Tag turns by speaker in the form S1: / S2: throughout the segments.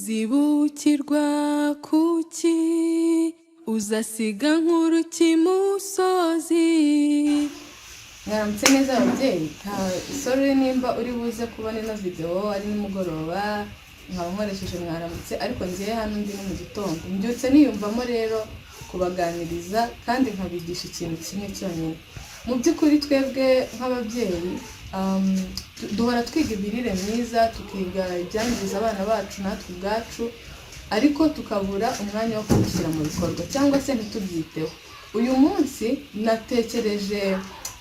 S1: uzibukirwa kuki uzasiga nk'urukimusozi.
S2: Mwaramutse neza ababyeyi, sorry nimba uri buze kubona ino video ari nimugoroba nkaba nkoresheje mwaramutse, ariko ngiye hano ndi mu gitondo mbyutse niyumvamo rero kubaganiriza kandi nkabigisha ikintu kimwe cyonyine. Mu by'ukuri twebwe nk'ababyeyi duhora twiga imirire myiza, tukiga ibyangiza abana bacu natwe ubwacu, ariko tukabura umwanya wo kubishyira mu bikorwa cyangwa se ntitubyiteho. Uyu munsi natekereje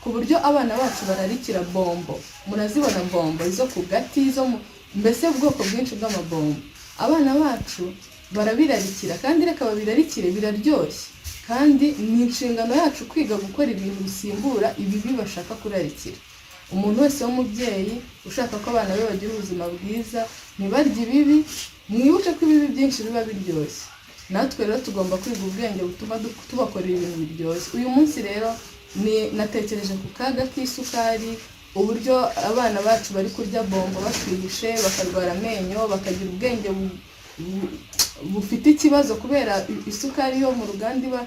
S2: ku buryo abana bacu bararikira bombo. Murazibona bombo izo ku gati, izo mbese ubwoko bwinshi bw'amabombo. Abana bacu barabirarikira kandi reka babirarikire, biraryoshye. Kandi ni inshingano yacu kwiga gukora ibintu bisimbura ibibi bashaka kurarikira. Umuntu wese w'umubyeyi ushaka ko abana be bagira ubuzima bwiza, ntibarye ibibi, mwibuke ko ibibi byinshi biba biryoshye. Natwe rero tugomba kwiga ubwenge butuma tubakorera ibintu biryoshye. Uyu munsi rero natekereje ku kaga k'isukari, uburyo abana bacu bari kurya bombo batwihishe, bakarwara amenyo, bakagira ubwenge bufite ikibazo kubera isukari yo mu ruganda iba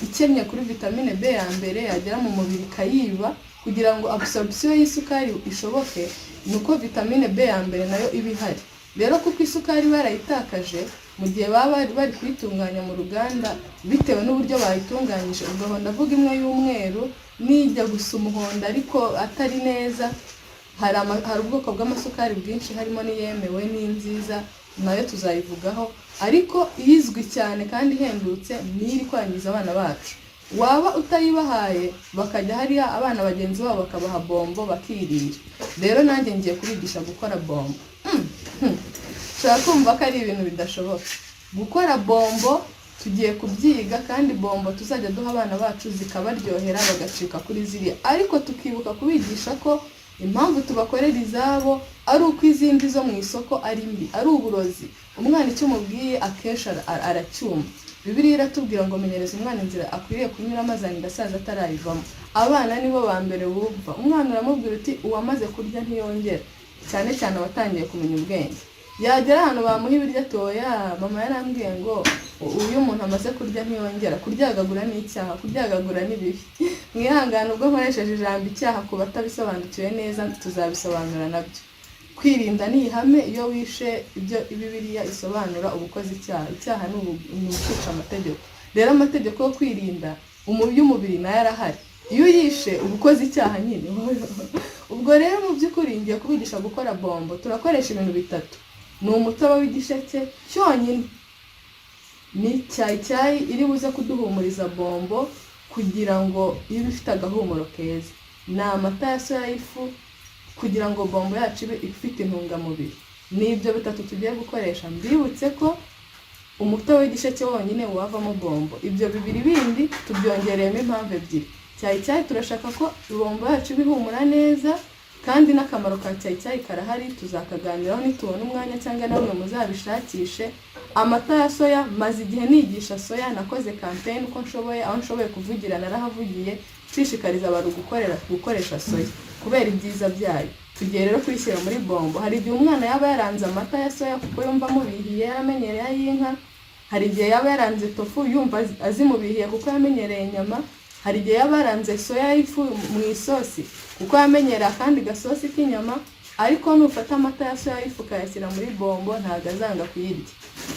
S2: ikennye kuri vitamine B ya mbere, yagera mu mubiri kayiba. Kugira ngo absorption y'isukari ishoboke, nuko vitamine B ya mbere nayo iba ihari. Rero kuko isukari barayitakaje mu gihe baba bari kwitunganya mu ruganda, bitewe n'uburyo bayitunganyije, ubwo ndavuga imwe y'umweru nijya gusa umuhondo ariko atari neza. Hari ubwoko bw'amasukari bwinshi, harimo n'iyemewe n'inziza, nayo tuzayivugaho. Ariko izwi cyane kandi ihendutse ni iri kwangiza abana bacu. Waba utayibahaye bakajya hariya abana bagenzi babo bakabaha bombo bakirira. Rero nanjye ngiye kubigisha gukora bombo. Ushobora kumva ko ari ibintu bidashoboka. Gukora bombo tugiye kubyiga, kandi bombo tuzajya duha abana bacu zikabaryohera bagacika kuri ziriya. Ariko tukibuka kubigisha ko impamvu tubakorera izabo ari uko izindi zo mu isoko ari mbi, ari uburozi. Umwana icyo umubwiye akenshi aracyumva. Bibiliya iratubwira ngo menyereza umwana inzira akwiriye kunyuramo azanira asaza atarayivamo. Abana nibo ba mbere bumva. Umwana uramubwira uti uwamaze kurya ntiyongera, cyane cyane watangiye kumenya ubwenge. Yagera ahantu bamuha ibiryo atoya, mama yarambwiye ngo uyu muntu amaze kurya ntiyongera. Kuryagagura ni icyaha, kuryagagura ni bibi. Mwihangane ubwo nkoresheje ijambo icyaha ku batabisobanukiwe neza, tuzabisobanura nabyo. Kwirinda ni ihame. Iyo wishe ibyo Bibiliya isobanura ubukoze icyaha. Icyaha ni ukwica amategeko. Rero amategeko yo kwirinda y'umubiri nayo arahari. Iyo yishe ubukoze icyaha nyine. Ubwo rero mu by'ukuri ngiye kubigisha gukora bombo. Turakoresha ibintu bitatu. Ni umutobe w'igisheke cyonyine, ni cyayi iri buze kuduhumuriza bombo kugira ngo ibe ifite agahumuro keza. Ni amata ya soya y'ifu kugira ngo bombo yacu ibe ifite intungamubiri. Ni ibyo bitatu tugiye gukoresha. Mbibutse ko umutobe w'igisheke wonyine wavamo bombo. Ibyo bibiri bindi tubyongereyemo impamvu ebyiri. Cyayi turashaka ko bombo yacu ibihumura neza, kandi n'akamaro ka cyayi karahari, tuzakaganiraho nitubona umwanya cyangwa namwe muzabishakishe. Amata ya soya, maze igihe nigisha soya, nakoze campaign uko nshoboye, aho nshoboye kuvugira narahavugiye, nshishikariza abantu gukoresha soya kubera ibyiza byayo. Tugiye rero kuyishyira muri bombo. Hari igihe umwana yaba yaranze amata ya soya kuko yumva mubihiye yaramenyereye ay'inka. Hari igihe yaba yaranze tofu yumva azimubihiye kuko yamenyereye inyama. Hari igihe yaba yaranze soya y'ifu mu isosi kuko yamenyereye akandi gasosi k'inyama. Ariko nufata amata ya soya y'ifu ukayashyira muri bombo, ntabwo azanga kuyirya.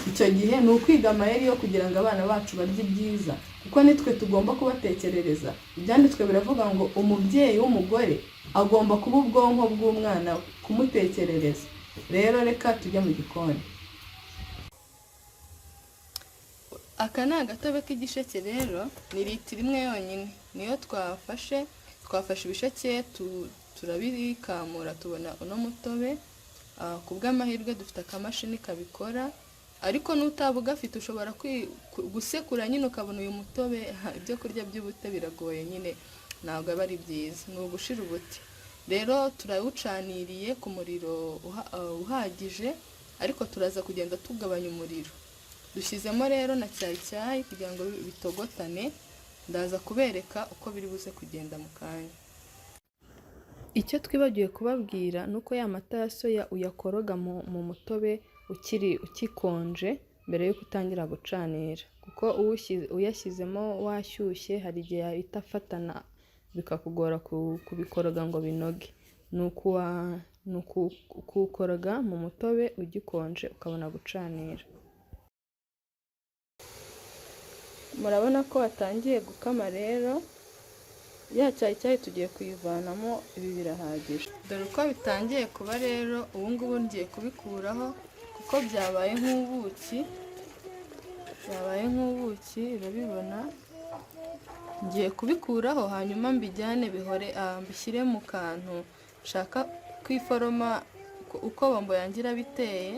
S2: Icyo gihe ni ukwiga amayeri yo kugira ngo abana bacu barye ibyiza, kuko nitwe tugomba kubatekerereza. Ibyanditswe biravuga ngo umubyeyi w'umugore agomba kuba ubwonko bw'umwana we, kumutekerereza. Rero reka tujye mu gikoni. Aka ni agatobe k'igisheke rero, ni litiro imwe yonyine. Niyo twafashe ibisheke turabikamura tubona uno mutobe. Ku bw'amahirwe dufite akamashini kabikora, ariko n'utaba ugafite ushobora gusekura nyine ukabona uyu mutobe. Ibyo kurya by'ubute biragoye nyine, ntabwo aba ari byiza, ni ugushira ubuti. Rero turawucaniriye ku muriro uhagije, ariko turaza kugenda tugabanya umuriro. Dushyizemo rero na cyayi kugira ngo bitogotane. Ndaza kubereka uko biri buze kugenda mu kanya.
S1: Icyo twibagiwe kubabwira ni uko ya mata ya soya uyakoroga mu mutobe ukikonje mbere yuko utangira gucanira, kuko uyashyizemo washyushye hari igihe yahita afatana bikakugora kubikoroga ngo binoge. Ni ukuwukoroga mu mutobe ugikonje ukabona gucanira. Murabona ko watangiye gukama rero, ya cyayi tugiye kuyivanamo, ibi birahagije. Dore uko bitangiye kuba rero, ubu ngubu ngiye kubikuraho kuko byabaye nk'ubuki. Urabibona, ngiye kubikuraho hanyuma mbijyane mbishyire mu kantu nshaka kwiforoma uko bombo yangira biteye,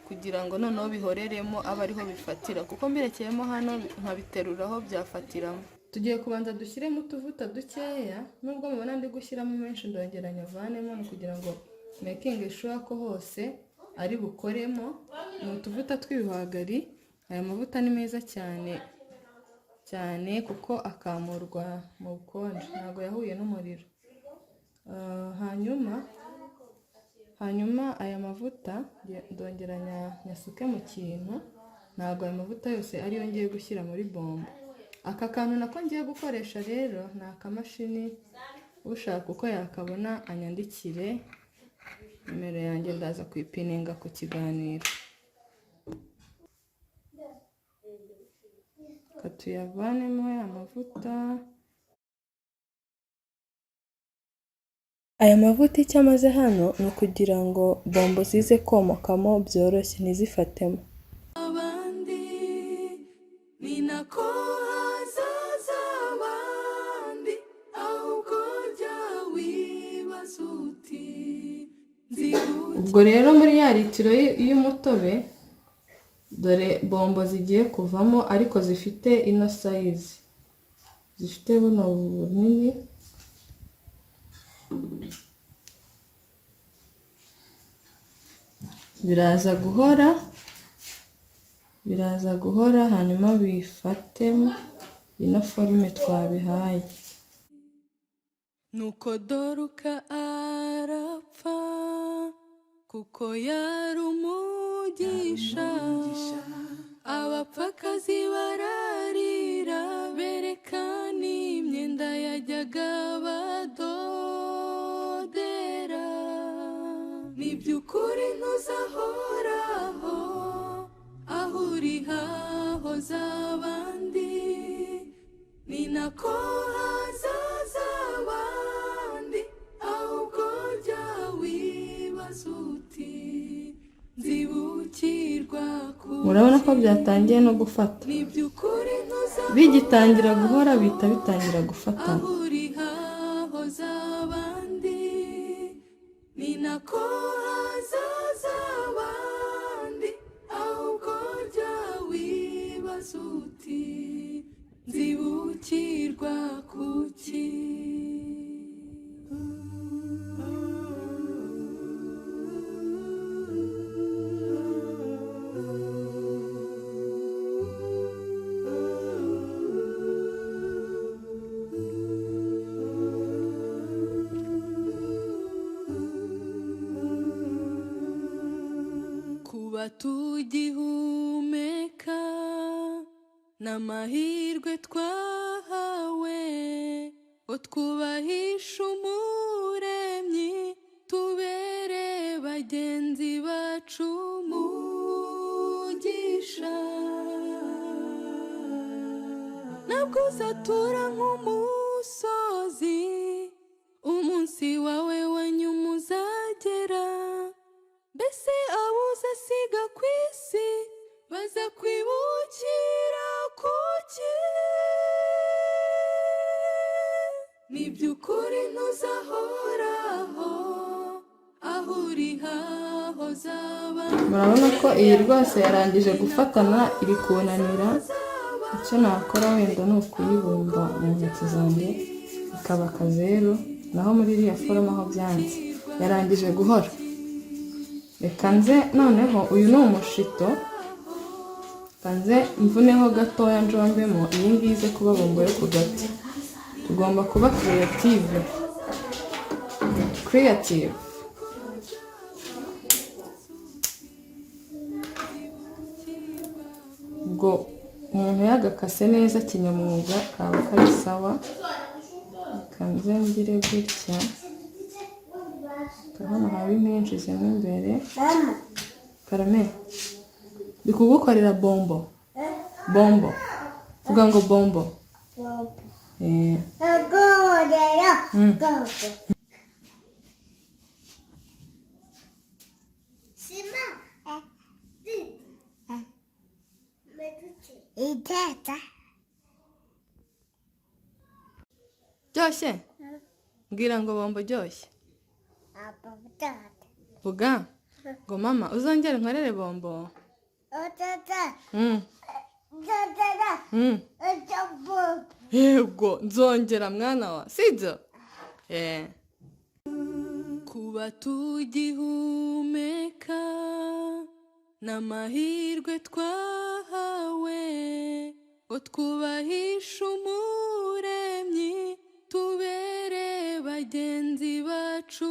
S1: kugira ngo noneho bihoreremo abe ariho bifatira, kuko mbirekeyemo hano nkabiteruraho byafatiramo. Tugiye kubanza dushyiremo utuvuta dukeya, nubwo mubona ndi gushyiramo menshi ndongera nyavanemo, kugira ngo making sure ko hose ari bukoremo. Ni utuvuta tw'ibihwagari. Aya mavuta ni meza cyane kuko akamurwa mu bukonje, ntabwo yahuye n'umuriro. Hanyuma aya mavuta ndongera nyasuke mu kintu. Ntabwo aya mavuta yose ariyo ngiye gushyira muri bombo. Aka kantu nako ngiye gukoresha rero ni akamashini, ushaka uko yakabona anyandikire, nimero yanjye ndaza kuyipininga ku kiganiro. Tuyavanemo aya mavuta. Aya mavuta icyo amaze hano ni ukugira ngo bombo zize komokamo byoroshye ntizifatemo. Abandi ni nako hazaza abandi, ahubwo jya wibaza uti ubwo rero muri ya litiro y'umutobe, dore bombo zigiye kuvamo ariko zifite ino size, zifite buno bunini. biraza guhora hanyuma bifatemo ino forume twabihaye. Nuko Doruka arapfa kuko yari umugisha, abapfakazi bararira berekana imyenda yajyaga badodera. Ni by'ukuri ntuzahoraho, aho uri hahoza abandi, ni nako hazaza abandi, ahubwo jya wibaza uti nzibukirwa. Murabona ko byatangiye no gufata, bigitangira guhora bihita bitangira gufatana. Aho uri hahoza abandi, ni nako hazaza abandi, ahubwo jya wibaza uti nzibukirwa kuki. Kuba tugihumeka n'amahirwe twahawe, ngo twubahishe Umuremyi, tubere bagenzi bacu umugisha. Ntabwo uzatura nk'umusozi, umunsi wawe wa nyuma uzagera. Mbese abo uzasiga ku isi baza kwibukira kuki? Ni by'ukuri ntuzahoraho, aho uri hahoza abandi. Murabona ko iyi rwose yarangije gufatana, iri kunanira. Icyo nakora wenda ni ukuyibumba mu ntoki zanjye ikaba akazeru, naho muri iriya foroma aho byanze yarangije guhora. Reka nze noneho, uyu ni umushito, kanze mvuneho gatoya njombemo, iyi ngiyi ize kuba bombo yo ku gati. Tugomba kuba creative.
S2: creative. Ubwo umuntu yagakase neza kinyamwuga kaba kari sawa. Kanze ngire gutya. Hano haba impinshi zimwe imbere. Karame. Ndi kugukorera bombo. Bombo. Vuga ngo bombo. Ryoshye? Mbwira ngo bombo ryoshye. Vuga ngo mama uzongere nkorere bombo. Yego nzongera mwana wa sibyo. Kuba tugihumeka n'amahirwe twahawe ngo twubahishe umuremyi tubere bagenzi bacu